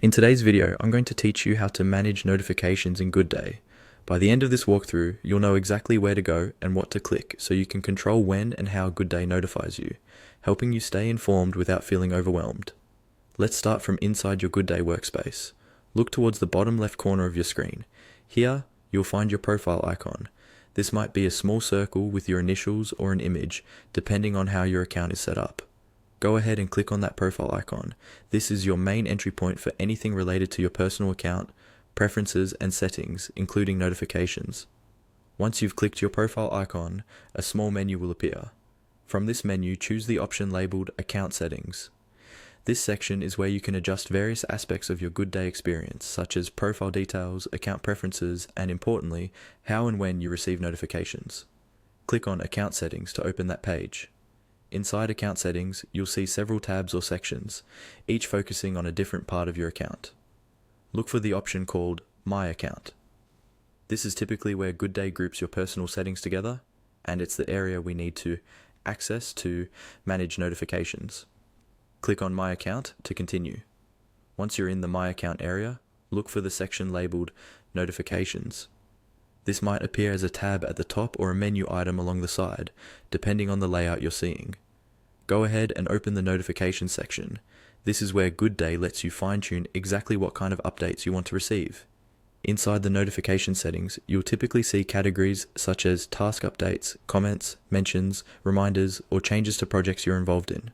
In today's video, I'm going to teach you how to manage notifications in Goodday. By the end of this walkthrough, you'll know exactly where to go and what to click so you can control when and how Goodday notifies you, helping you stay informed without feeling overwhelmed. Let's start from inside your Goodday workspace. Look towards the bottom left corner of your screen. Here, you'll find your profile icon. This might be a small circle with your initials or an image, depending on how your account is set up. Go ahead and click on that profile icon. This is your main entry point for anything related to your personal account, preferences and settings, including notifications. Once you've clicked your profile icon, a small menu will appear. From this menu, choose the option labeled Account Settings. This section is where you can adjust various aspects of your Goodday experience, such as profile details, account preferences, and importantly, how and when you receive notifications. Click on Account Settings to open that page. Inside Account Settings, you'll see several tabs or sections, each focusing on a different part of your account. Look for the option called My Account. This is typically where Goodday groups your personal settings together, and it's the area we need to access to manage notifications. Click on My Account to continue. Once you're in the My Account area, look for the section labeled Notifications. This might appear as a tab at the top or a menu item along the side, depending on the layout you're seeing. Go ahead and open the Notifications section. This is where Goodday lets you fine-tune exactly what kind of updates you want to receive. Inside the notification settings, you'll typically see categories such as task updates, comments, mentions, reminders, or changes to projects you're involved in.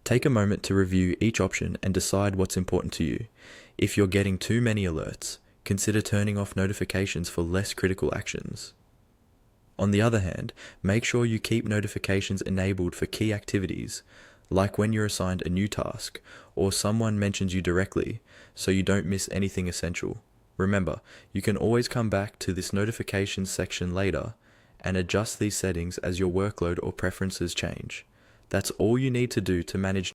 Take a moment to review each option and decide what's important to you. If you're getting too many alerts, consider turning off notifications for less critical actions. On the other hand, make sure you keep notifications enabled for key activities, like when you're assigned a new task or someone mentions you directly, so you don't miss anything essential. Remember, you can always come back to this notifications section later and adjust these settings as your workload or preferences change. That's all you need to do to manage